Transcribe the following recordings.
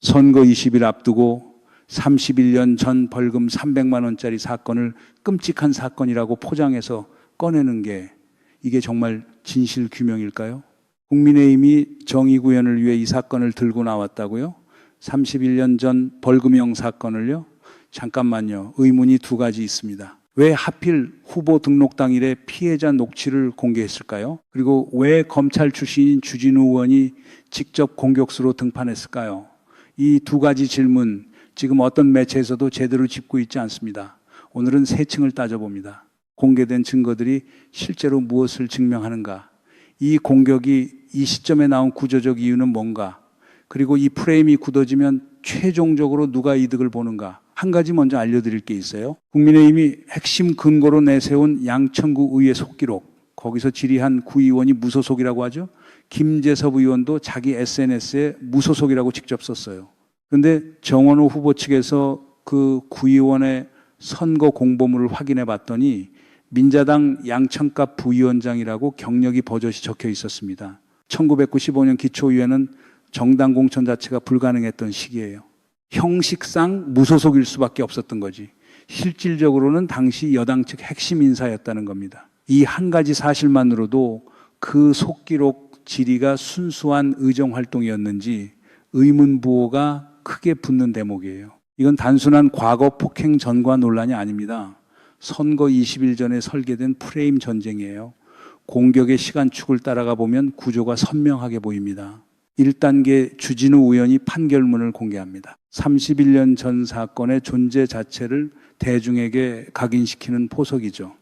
선거 20일 앞두고 31년 전 벌금 300만 원짜리 사건을 끔찍한 사건이라고 포장해서 꺼내는 게 이게 정말 진실 규명일까요? 국민의힘이 정의 구현을 위해 이 사건을 들고 나왔다고요? 31년 전 벌금형 사건을요? 잠깐만요. 의문이 두 가지 있습니다. 왜 하필 후보 등록 당일에 피해자 녹취를 공개했을까요? 그리고 왜 검찰 출신인 주진우 의원이 직접 공격수로 등판했을까요? 이 두 가지 질문 지금 어떤 매체에서도 제대로 짚고 있지 않습니다. 오늘은 세 층을 따져봅니다. 공개된 증거들이 실제로 무엇을 증명하는가? 이 공격이 이 시점에 나온 구조적 이유는 뭔가? 그리고 이 프레임이 굳어지면 최종적으로 누가 이득을 보는가? 한 가지 먼저 알려드릴 게 있어요. 국민의힘이 핵심 근거로 내세운 양천구 의회 속기록, 거기서 질의한 구의원이 무소속이라고 하죠. 김재섭 의원도 자기 SNS에 무소속이라고 직접 썼어요. 그런데 정원호 후보 측에서 그 구의원의 선거 공보물을 확인해 봤더니 민자당 양천갑 부위원장이라고 경력이 버젓이 적혀 있었습니다. 1995년 기초의회는 정당 공천 자체가 불가능했던 시기예요. 형식상 무소속일 수밖에 없었던 거지. 실질적으로는 당시 여당 측 핵심 인사였다는 겁니다. 이 한 가지 사실만으로도 그 속기록 질의가 순수한 의정활동이었는지 의문부호가 크게 붙는 대목이에요. 이건 단순한 과거 폭행 전과 논란이 아닙니다. 선거 20일 전에 설계된 프레임 전쟁이에요. 공격의 시간축을 따라가 보면 구조가 선명하게 보입니다. 1단계 주진우 의원이 판결문을 공개합니다. 31년 전 사건의 존재 자체를 대중에게 각인시키는 포석이죠.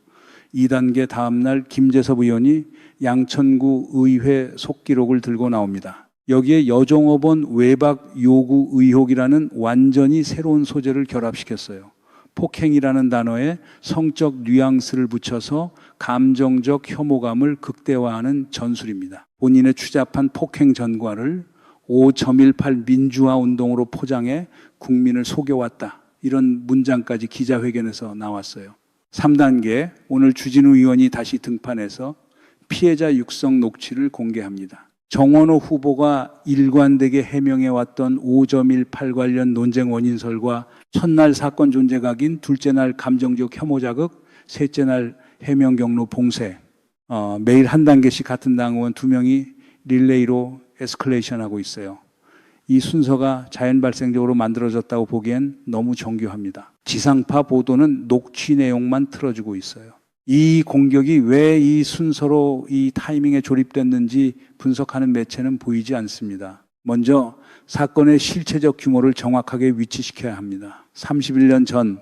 2단계 다음날 김재섭 의원이 양천구 의회 속기록을 들고 나옵니다. 여기에 여종업원 외박 요구 의혹이라는 완전히 새로운 소재를 결합시켰어요. 폭행이라는 단어에 성적 뉘앙스를 붙여서 감정적 혐오감을 극대화하는 전술입니다. 본인의 추잡한 폭행 전과를 5.18 민주화 운동으로 포장해 국민을 속여왔다. 이런 문장까지 기자회견에서 나왔어요. 3단계, 오늘 주진우 의원이 다시 등판해서 피해자 육성 녹취를 공개합니다. 정원호 후보가 일관되게 해명해왔던 5.18 관련 논쟁 원인설과 첫날 사건 존재 각인, 둘째 날 감정적 혐오 자극, 셋째 날 해명 경로 봉쇄, 매일 한 단계씩 같은 당 의원 2명이 릴레이로 에스컬레이션 하고 있어요. 이 순서가 자연 발생적으로 만들어졌다고 보기엔 너무 정교합니다. 지상파 보도는 녹취 내용만 틀어주고 있어요. 이 공격이 왜 이 순서로 이 타이밍에 조립됐는지 분석하는 매체는 보이지 않습니다. 먼저 사건의 실체적 규모를 정확하게 위치시켜야 합니다. 31년 전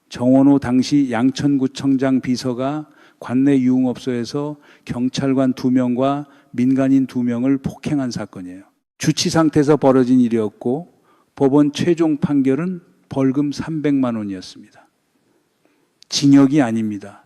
정원호 당시 양천구청장 비서가 관내 유흥업소에서 경찰관 2명과 민간인 2명을 폭행한 사건이에요. 주치 상태에서 벌어진 일이었고 법원 최종 판결은 벌금 300만 원이었습니다. 징역이 아닙니다.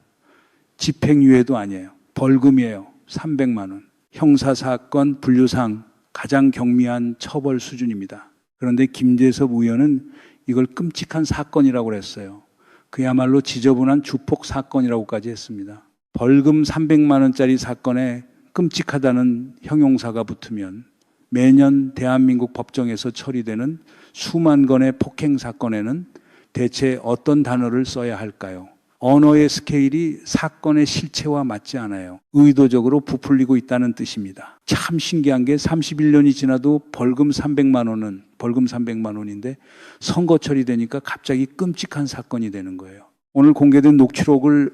집행유예도 아니에요. 벌금이에요. 300만 원. 형사사건 분류상 가장 경미한 처벌 수준입니다. 그런데 김재섭 의원은 이걸 끔찍한 사건이라고 했어요. 그야말로 지저분한 주폭 사건이라고까지 했습니다. 벌금 300만 원짜리 사건에 끔찍하다는 형용사가 붙으면 매년 대한민국 법정에서 처리되는 수만 건의 폭행 사건에는 대체 어떤 단어를 써야 할까요? 언어의 스케일이 사건의 실체와 맞지 않아요. 의도적으로 부풀리고 있다는 뜻입니다. 참 신기한 게 31년이 지나도 벌금 300만 원인데 선거 처리되니까 갑자기 끔찍한 사건이 되는 거예요. 오늘 공개된 녹취록을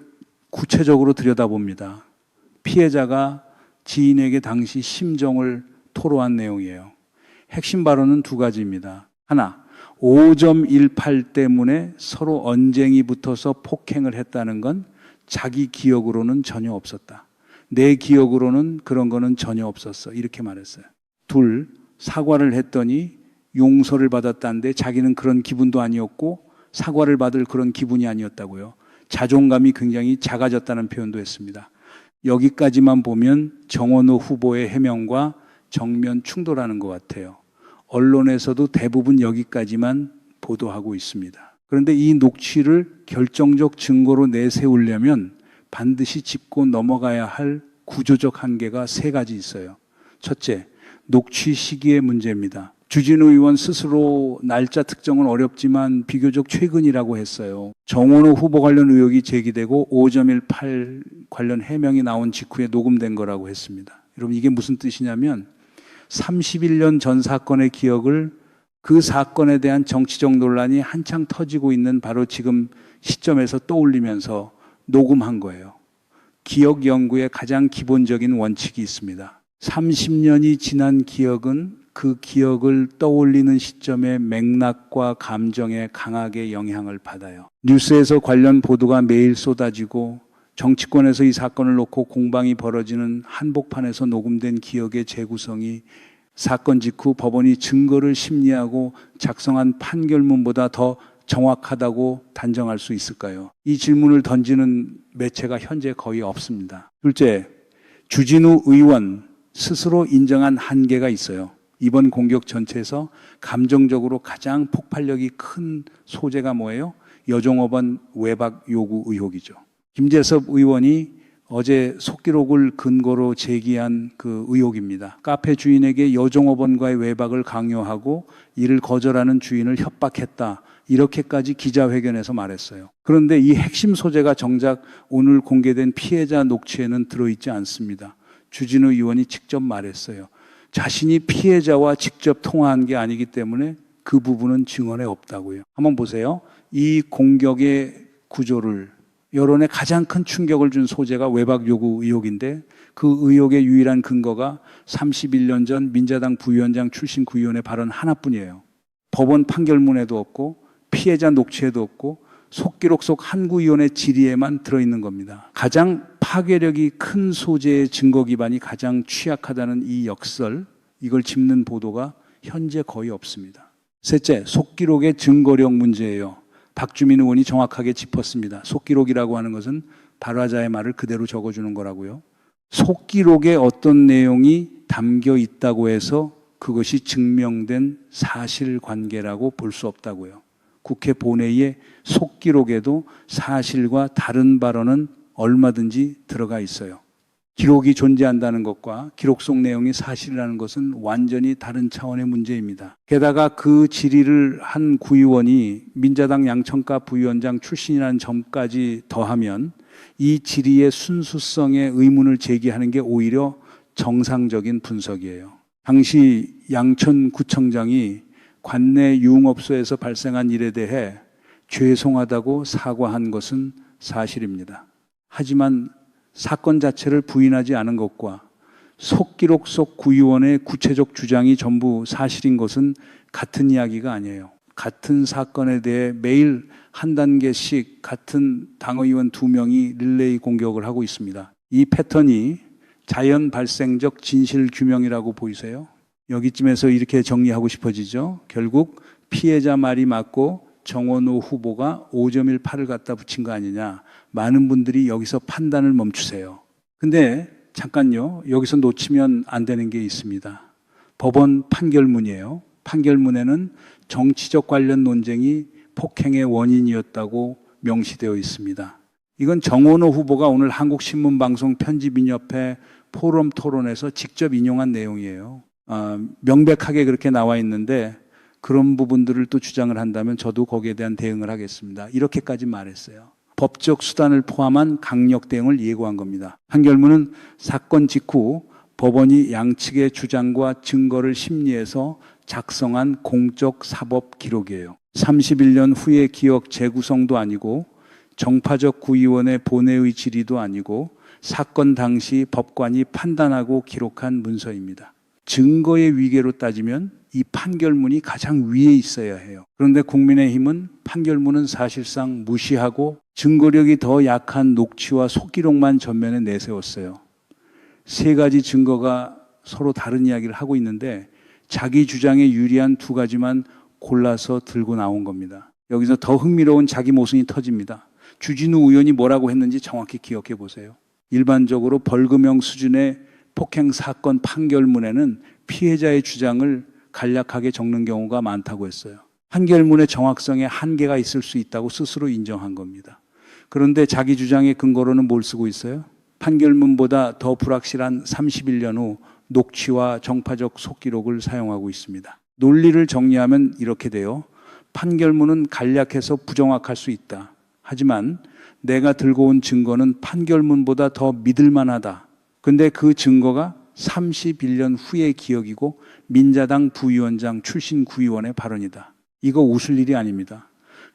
구체적으로 들여다봅니다. 피해자가 지인에게 당시 심정을 토로한 내용이에요. 핵심 발언은 두 가지입니다. 하나, 5.18 때문에 서로 언쟁이 붙어서 폭행을 했다는 건 자기 기억으로는 전혀 없었다. 내 기억으로는 그런 거는 전혀 없었어. 이렇게 말했어요. 둘, 사과를 했더니 용서를 받았다는데 자기는 그런 기분도 아니었고 사과를 받을 그런 기분이 아니었다고요. 자존감이 굉장히 작아졌다는 표현도 했습니다. 여기까지만 보면 정원호 후보의 해명과 정면 충돌하는 것 같아요. 언론에서도 대부분 여기까지만 보도하고 있습니다. 그런데 이 녹취를 결정적 증거로 내세우려면 반드시 짚고 넘어가야 할 구조적 한계가 세 가지 있어요. 첫째, 녹취 시기의 문제입니다. 주진우 의원 스스로 날짜 특정은 어렵지만 비교적 최근이라고 했어요. 정원호 후보 관련 의혹이 제기되고 5.18 관련 해명이 나온 직후에 녹음된 거라고 했습니다. 여러분 이게 무슨 뜻이냐면 31년 전 사건의 기억을 그 사건에 대한 정치적 논란이 한창 터지고 있는 바로 지금 시점에서 떠올리면서 녹음한 거예요. 기억 연구의 가장 기본적인 원칙이 있습니다. 30년이 지난 기억은 그 기억을 떠올리는 시점의 맥락과 감정에 강하게 영향을 받아요. 뉴스에서 관련 보도가 매일 쏟아지고 정치권에서 이 사건을 놓고 공방이 벌어지는 한복판에서 녹음된 기억의 재구성이 사건 직후 법원이 증거를 심리하고 작성한 판결문보다 더 정확하다고 단정할 수 있을까요? 이 질문을 던지는 매체가 현재 거의 없습니다. 둘째, 주진우 의원 스스로 인정한 한계가 있어요. 이번 공격 전체에서 감정적으로 가장 폭발력이 큰 소재가 뭐예요? 여종업원 외박 요구 의혹이죠. 김재섭 의원이 어제 속기록을 근거로 제기한 그 의혹입니다. 카페 주인에게 여종업원과의 외박을 강요하고 이를 거절하는 주인을 협박했다. 이렇게까지 기자회견에서 말했어요. 그런데 이 핵심 소재가 정작 오늘 공개된 피해자 녹취에는 들어있지 않습니다. 주진우 의원이 직접 말했어요. 자신이 피해자와 직접 통화한 게 아니기 때문에 그 부분은 증언에 없다고요. 한번 보세요. 이 공격의 구조를 여론에 가장 큰 충격을 준 소재가 외박 요구 의혹인데 그 의혹의 유일한 근거가 31년 전 민자당 부위원장 출신 구의원의 발언 하나뿐이에요. 법원 판결문에도 없고 피해자 녹취에도 없고 속기록 속 한 구의원의 질의에만 들어있는 겁니다. 가장 파괴력이 큰 소재의 증거 기반이 가장 취약하다는 이 역설, 이걸 짚는 보도가 현재 거의 없습니다. 셋째, 속기록의 증거력 문제예요. 박주민 의원이 정확하게 짚었습니다. 속기록이라고 하는 것은 발화자의 말을 그대로 적어주는 거라고요. 속기록에 어떤 내용이 담겨 있다고 해서 그것이 증명된 사실관계라고 볼 수 없다고요. 국회 본회의의 속기록에도 사실과 다른 발언은 얼마든지 들어가 있어요. 기록이 존재한다는 것과 기록 속 내용이 사실이라는 것은 완전히 다른 차원의 문제입니다. 게다가 그 질의를 한 구의원이 민자당 양천가 부위원장 출신이라는 점까지 더하면 이 질의의 순수성에 의문을 제기하는 게 오히려 정상적인 분석이에요. 당시 양천구청장이 관내 유흥업소에서 발생한 일에 대해 죄송하다고 사과한 것은 사실입니다. 하지만 사건 자체를 부인하지 않은 것과 속기록 속 구의원의 구체적 주장이 전부 사실인 것은 같은 이야기가 아니에요. 같은 사건에 대해 매일 한 단계씩 같은 당의원 2명이 릴레이 공격을 하고 있습니다. 이 패턴이 자연 발생적 진실 규명이라고 보이세요? 여기쯤에서 이렇게 정리하고 싶어지죠. 결국 피해자 말이 맞고 정원호 후보가 5.18을 갖다 붙인 거 아니냐. 많은 분들이 여기서 판단을 멈추세요. 근데 잠깐요. 여기서 놓치면 안 되는 게 있습니다. 법원 판결문이에요. 판결문에는 정치적 관련 논쟁이 폭행의 원인이었다고 명시되어 있습니다. 이건 정원호 후보가 오늘 한국신문방송 편집인협회 포럼 토론에서 직접 인용한 내용이에요. 명백하게 그렇게 나와 있는데 그런 부분들을 또 주장을 한다면 저도 거기에 대한 대응을 하겠습니다. 이렇게까지 말했어요. 법적 수단을 포함한 강력 대응을 예고한 겁니다. 판결문은 사건 직후 법원이 양측의 주장과 증거를 심리해서 작성한 공적 사법 기록이에요. 31년 후의 기억 재구성도 아니고 정파적 구의원의 본회의 질의도 아니고 사건 당시 법관이 판단하고 기록한 문서입니다. 증거의 위계로 따지면 이 판결문이 가장 위에 있어야 해요. 그런데 국민의힘은 판결문은 사실상 무시하고 증거력이 더 약한 녹취와 속기록만 전면에 내세웠어요. 세 가지 증거가 서로 다른 이야기를 하고 있는데 자기 주장에 유리한 두 가지만 골라서 들고 나온 겁니다. 여기서 더 흥미로운 자기 모순이 터집니다. 주진우 의원이 뭐라고 했는지 정확히 기억해 보세요. 일반적으로 벌금형 수준의 폭행 사건 판결문에는 피해자의 주장을 간략하게 적는 경우가 많다고 했어요. 판결문의 정확성에 한계가 있을 수 있다고 스스로 인정한 겁니다. 그런데 자기 주장의 근거로는 뭘 쓰고 있어요? 판결문보다 더 불확실한 31년 후 녹취와 정파적 속기록을 사용하고 있습니다. 논리를 정리하면 이렇게 돼요. 판결문은 간략해서 부정확할 수 있다. 하지만 내가 들고 온 증거는 판결문보다 더 믿을 만하다. 근데 그 증거가 31년 후의 기억이고 민자당 부위원장 출신 구의원의 발언이다. 이거 웃을 일이 아닙니다.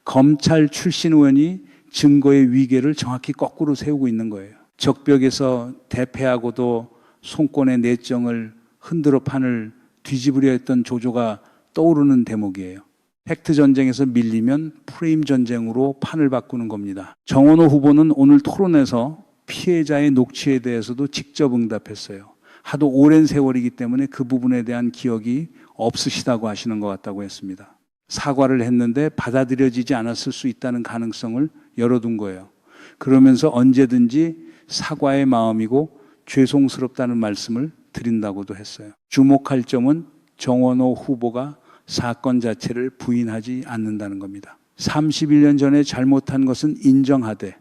검찰 출신 의원이 증거의 위계를 정확히 거꾸로 세우고 있는 거예요. 적벽에서 대패하고도 손권의 내정을 흔들어 판을 뒤집으려 했던 조조가 떠오르는 대목이에요. 팩트 전쟁에서 밀리면 프레임 전쟁으로 판을 바꾸는 겁니다. 정원호 후보는 오늘 토론에서 피해자의 녹취에 대해서도 직접 응답했어요. 하도 오랜 세월이기 때문에 그 부분에 대한 기억이 없으시다고 하시는 것 같다고 했습니다. 사과를 했는데 받아들여지지 않았을 수 있다는 가능성을 열어둔 거예요. 그러면서 언제든지 사과의 마음이고 죄송스럽다는 말씀을 드린다고도 했어요. 주목할 점은 정원호 후보가 사건 자체를 부인하지 않는다는 겁니다. 31년 전에 잘못한 것은 인정하되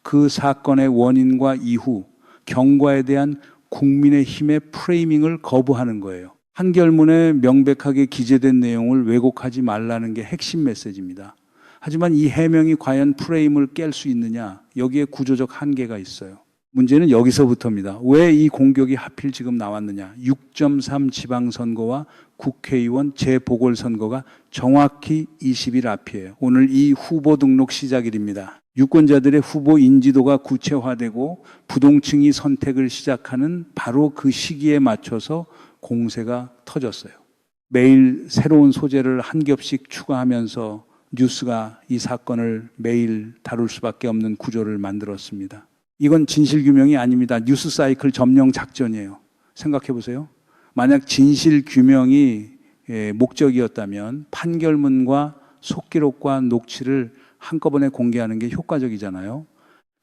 그 사건의 원인과 이후 경과에 대한 국민의힘의 프레이밍을 거부하는 거예요. 판결문에 명백하게 기재된 내용을 왜곡하지 말라는 게 핵심 메시지입니다. 하지만 이 해명이 과연 프레임을 깰 수 있느냐? 여기에 구조적 한계가 있어요. 문제는 여기서부터입니다. 왜 이 공격이 하필 지금 나왔느냐? 6.3 지방선거와 국회의원 재보궐선거가 정확히 20일 앞이에요. 오늘 이 후보 등록 시작일입니다. 유권자들의 후보 인지도가 구체화되고 부동층이 선택을 시작하는 바로 그 시기에 맞춰서 공세가 터졌어요. 매일 새로운 소재를 한 겹씩 추가하면서 뉴스가 이 사건을 매일 다룰 수밖에 없는 구조를 만들었습니다. 이건 진실규명이 아닙니다. 뉴스 사이클 점령 작전이에요. 생각해 보세요. 만약 진실규명이 목적이었다면 판결문과 속기록과 녹취를 한꺼번에 공개하는 게 효과적이잖아요.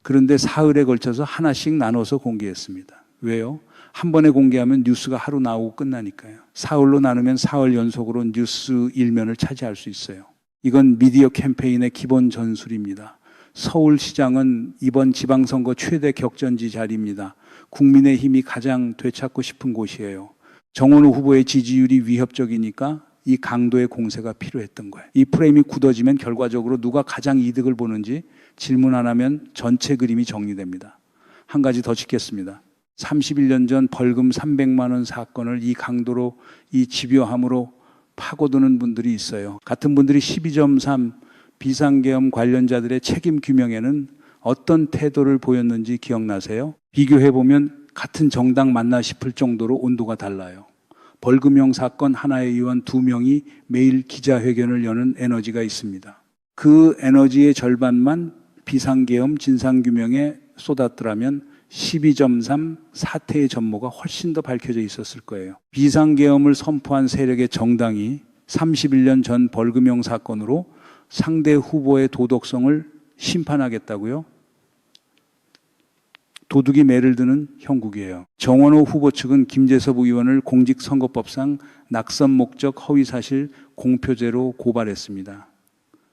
그런데 사흘에 걸쳐서 하나씩 나눠서 공개했습니다. 왜요? 한 번에 공개하면 뉴스가 하루 나오고 끝나니까요. 사흘로 나누면 사흘 연속으로 뉴스 일면을 차지할 수 있어요. 이건 미디어 캠페인의 기본 전술입니다. 서울시장은 이번 지방선거 최대 격전지 자리입니다. 국민의힘이 가장 되찾고 싶은 곳이에요. 정원호 후보의 지지율이 위협적이니까 이 강도의 공세가 필요했던 거예요. 이 프레임이 굳어지면 결과적으로 누가 가장 이득을 보는지 질문 안 하면 전체 그림이 정리됩니다. 한 가지 더 짚겠습니다. 31년 전 벌금 300만 원 사건을 이 강도로, 이 집요함으로 파고드는 분들이 있어요. 같은 분들이 12.3 비상계엄 관련자들의 책임 규명에는 어떤 태도를 보였는지 기억나세요? 비교해보면 같은 정당 맞나 싶을 정도로 온도가 달라요. 벌금형 사건 하나의 의원 2명이 매일 기자회견을 여는 에너지가 있습니다. 그 에너지의 절반만 비상계엄 진상규명에 쏟았더라면 12.3 사태의 전모가 훨씬 더 밝혀져 있었을 거예요. 비상계엄을 선포한 세력의 정당이 31년 전 벌금형 사건으로 상대 후보의 도덕성을 심판하겠다고요? 도둑이 매를 드는 형국이에요. 정원호 후보 측은 김재섭 의원을 공직선거법상 낙선 목적 허위사실 공표죄로 고발했습니다.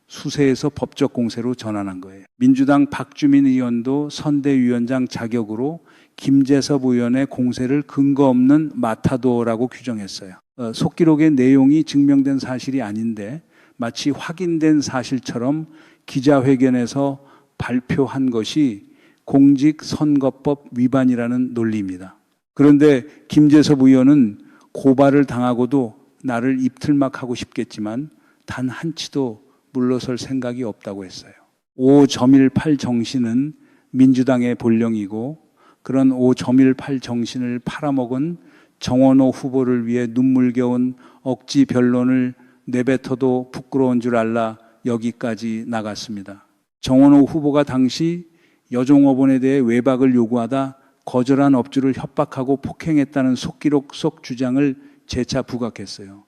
수세에서 법적 공세로 전환한 거예요. 민주당 박주민 의원도 선대위원장 자격으로 김재섭 의원의 공세를 근거 없는 마타도라고 규정했어요. 속기록의 내용이 증명된 사실이 아닌데 마치 확인된 사실처럼 기자회견에서 발표한 것이 공직선거법 위반이라는 논리입니다. 그런데 김재섭 의원은 고발을 당하고도 나를 입틀막하고 싶겠지만 단 한치도 물러설 생각이 없다고 했어요. 5.18 정신은 민주당의 본령이고 그런 5.18 정신을 팔아먹은 정원호 후보를 위해 눈물겨운 억지 변론을 내뱉어도 부끄러운 줄 알라 여기까지 나갔습니다. 정원호 후보가 당시 여종업원에 대해 외박을 요구하다 거절한 업주를 협박하고 폭행했다는 속기록 속 주장을 재차 부각했어요.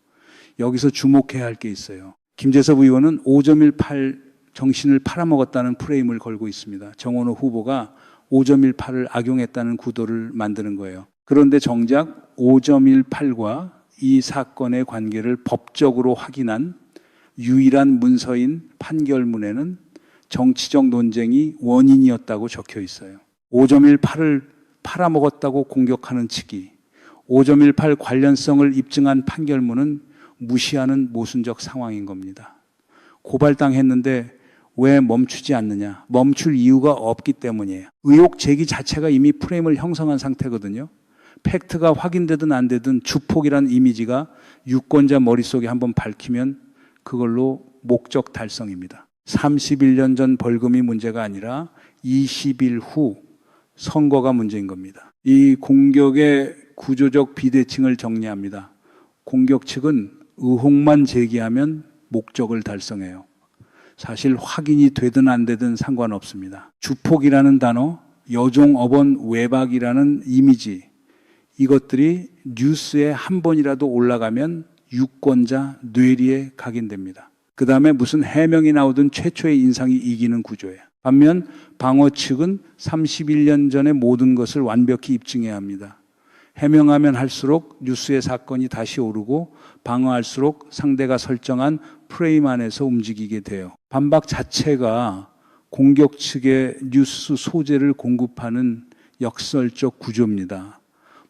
여기서 주목해야 할 게 있어요. 김재섭 의원은 5.18 정신을 팔아먹었다는 프레임을 걸고 있습니다. 정원호 후보가 5.18을 악용했다는 구도를 만드는 거예요. 그런데 정작 5.18과 이 사건의 관계를 법적으로 확인한 유일한 문서인 판결문에는 정치적 논쟁이 원인이었다고 적혀 있어요. 5.18을 팔아먹었다고 공격하는 측이 5.18 관련성을 입증한 판결문은 무시하는 모순적 상황인 겁니다. 고발당했는데 왜 멈추지 않느냐? 멈출 이유가 없기 때문이에요. 의혹 제기 자체가 이미 프레임을 형성한 상태거든요. 팩트가 확인되든 안 되든 주폭이라는 이미지가 유권자 머릿속에 한번 밝히면 그걸로 목적 달성입니다. 31년 전 벌금이 문제가 아니라 20일 후 선거가 문제인 겁니다. 이 공격의 구조적 비대칭을 정리합니다. 공격 측은 의혹만 제기하면 목적을 달성해요. 사실 확인이 되든 안 되든 상관없습니다. 주폭이라는 단어, 여종업원 외박이라는 이미지, 이것들이 뉴스에 한 번이라도 올라가면 유권자 뇌리에 각인됩니다. 그 다음에 무슨 해명이 나오든 최초의 인상이 이기는 구조예요. 반면 방어 측은 31년 전의 모든 것을 완벽히 입증해야 합니다. 해명하면 할수록 뉴스의 사건이 다시 오르고 방어할수록 상대가 설정한 프레임 안에서 움직이게 돼요. 반박 자체가 공격 측의 뉴스 소재를 공급하는 역설적 구조입니다.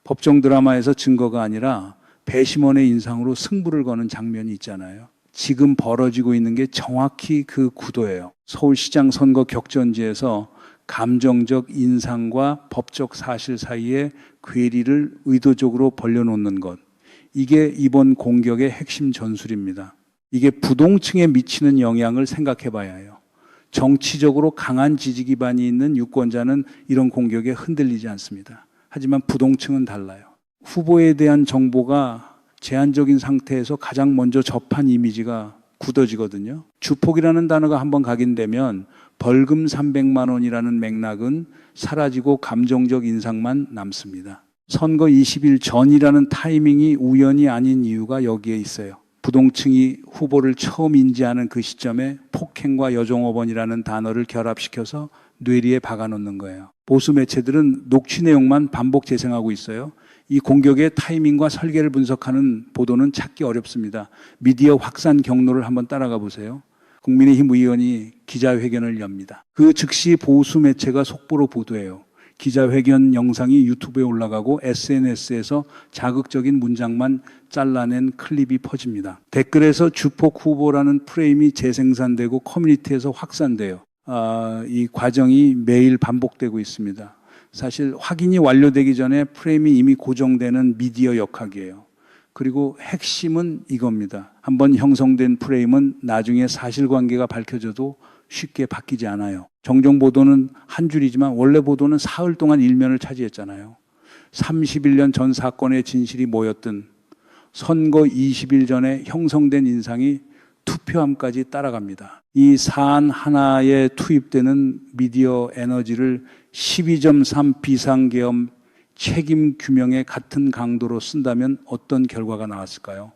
법정 드라마에서 증거가 아니라 배심원의 인상으로 승부를 거는 장면이 있잖아요. 지금 벌어지고 있는 게 정확히 그 구도예요. 서울시장 선거 격전지에서 감정적 인상과 법적 사실 사이에 괴리를 의도적으로 벌려놓는 것. 이게 이번 공격의 핵심 전술입니다. 이게 부동층에 미치는 영향을 생각해 봐야 해요. 정치적으로 강한 지지 기반이 있는 유권자는 이런 공격에 흔들리지 않습니다. 하지만 부동층은 달라요. 후보에 대한 정보가 제한적인 상태에서 가장 먼저 접한 이미지가 굳어지거든요. 주폭이라는 단어가 한번 각인되면 벌금 300만 원이라는 맥락은 사라지고 감정적 인상만 남습니다. 선거 20일 전이라는 타이밍이 우연이 아닌 이유가 여기에 있어요. 부동층이 후보를 처음 인지하는 그 시점에 폭행과 여종업원이라는 단어를 결합시켜서 뇌리에 박아놓는 거예요. 보수 매체들은 녹취 내용만 반복 재생하고 있어요. 이 공격의 타이밍과 설계를 분석하는 보도는 찾기 어렵습니다. 미디어 확산 경로를 한번 따라가 보세요. 국민의힘 의원이 기자회견을 엽니다. 그 즉시 보수 매체가 속보로 보도해요. 기자회견 영상이 유튜브에 올라가고 SNS에서 자극적인 문장만 잘라낸 클립이 퍼집니다. 댓글에서 주폭 후보라는 프레임이 재생산되고 커뮤니티에서 확산돼요. 이 과정이 매일 반복되고 있습니다. 사실 확인이 완료되기 전에 프레임이 이미 고정되는 미디어 역학이에요. 그리고 핵심은 이겁니다. 한번 형성된 프레임은 나중에 사실관계가 밝혀져도 쉽게 바뀌지 않아요. 정정 보도는 한 줄이지만 원래 보도는 사흘 동안 일면을 차지했잖아요. 31년 전 사건의 진실이 뭐였든 선거 20일 전에 형성된 인상이 투표함까지 따라갑니다. 이 사안 하나에 투입되는 미디어 에너지를 12.3 비상계엄 책임 규명의 같은 강도로 쓴다면 어떤 결과가 나왔을까요?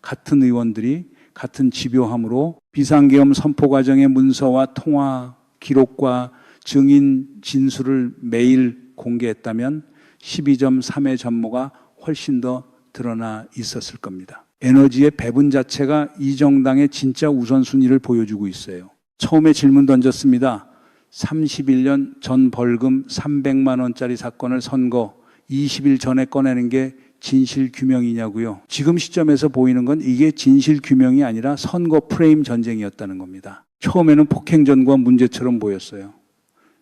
같은 의원들이 같은 집요함으로 비상계엄 선포 과정의 문서와 통화 기록과 증인 진술을 매일 공개했다면 12.3의 전모가 훨씬 더 드러나 있었을 겁니다. 에너지의 배분 자체가 이 정당의 진짜 우선순위를 보여주고 있어요. 처음에 질문 던졌습니다. 31년 전 벌금 300만 원짜리 사건을 선거 20일 전에 꺼내는 게 진실 규명이냐고요. 지금 시점에서 보이는 건 이게 진실 규명이 아니라 선거 프레임 전쟁이었다는 겁니다. 처음에는 폭행전과 문제처럼 보였어요.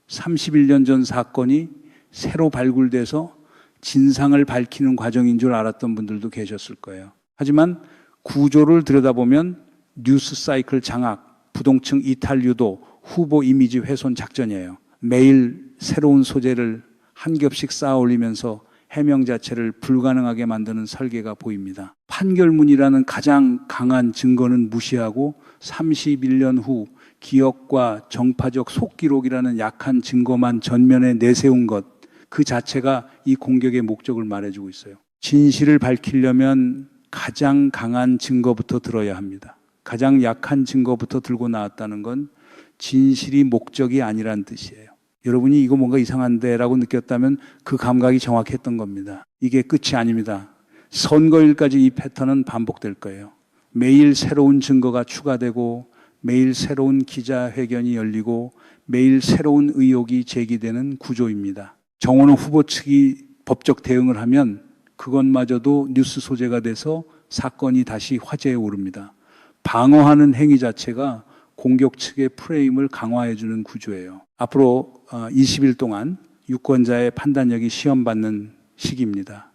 31년 전 사건이 새로 발굴돼서 진상을 밝히는 과정인 줄 알았던 분들도 계셨을 거예요. 하지만 구조를 들여다보면 뉴스 사이클 장악, 부동층 이탈 유도, 후보 이미지 훼손 작전이에요. 매일 새로운 소재를 한 겹씩 쌓아 올리면서 해명 자체를 불가능하게 만드는 설계가 보입니다. 판결문이라는 가장 강한 증거는 무시하고 31년 후 기억과 정파적 속기록이라는 약한 증거만 전면에 내세운 것, 그 자체가 이 공격의 목적을 말해주고 있어요. 진실을 밝히려면 가장 강한 증거부터 들어야 합니다. 가장 약한 증거부터 들고 나왔다는 건 진실이 목적이 아니란 뜻이에요. 여러분이 이거 뭔가 이상한데 라고 느꼈다면 그 감각이 정확했던 겁니다. 이게 끝이 아닙니다. 선거일까지 이 패턴은 반복될 거예요. 매일 새로운 증거가 추가되고 매일 새로운 기자회견이 열리고 매일 새로운 의혹이 제기되는 구조입니다. 정호는 후보 측이 법적 대응을 하면 그것마저도 뉴스 소재가 돼서 사건이 다시 화제에 오릅니다. 방어하는 행위 자체가 공격 측의 프레임을 강화해주는 구조예요. 앞으로 20일 동안 유권자의 판단력이 시험받는 시기입니다.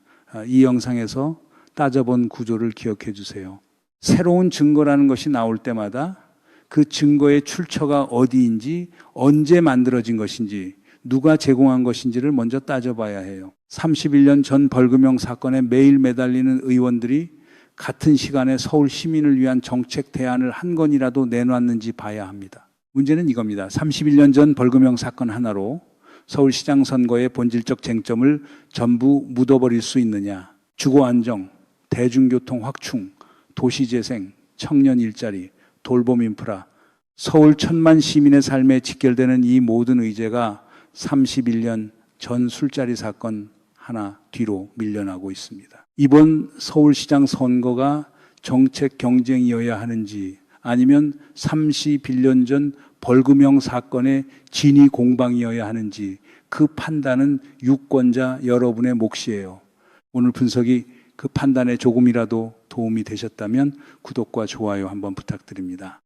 이 영상에서 따져본 구조를 기억해 주세요. 새로운 증거라는 것이 나올 때마다 그 증거의 출처가 어디인지, 언제 만들어진 것인지, 누가 제공한 것인지를 먼저 따져봐야 해요. 31년 전 벌금형 사건에 매일 매달리는 의원들이 같은 시간에 서울 시민을 위한 정책 대안을 한 건이라도 내놨는지 봐야 합니다. 문제는 이겁니다. 31년 전 벌금형 사건 하나로 서울시장 선거의 본질적 쟁점을 전부 묻어버릴 수 있느냐. 주거안정, 대중교통 확충, 도시재생, 청년 일자리, 돌봄 인프라, 서울 1,000만 시민의 삶에 직결되는 이 모든 의제가 31년 전 술자리 사건 하나 뒤로 밀려나고 있습니다. 이번 서울시장 선거가 정책 경쟁이어야 하는지, 아니면 31년 전 벌금형 사건의 진위 공방이어야 하는지, 그 판단은 유권자 여러분의 몫이에요. 오늘 분석이 그 판단에 조금이라도 도움이 되셨다면 구독과 좋아요 한번 부탁드립니다.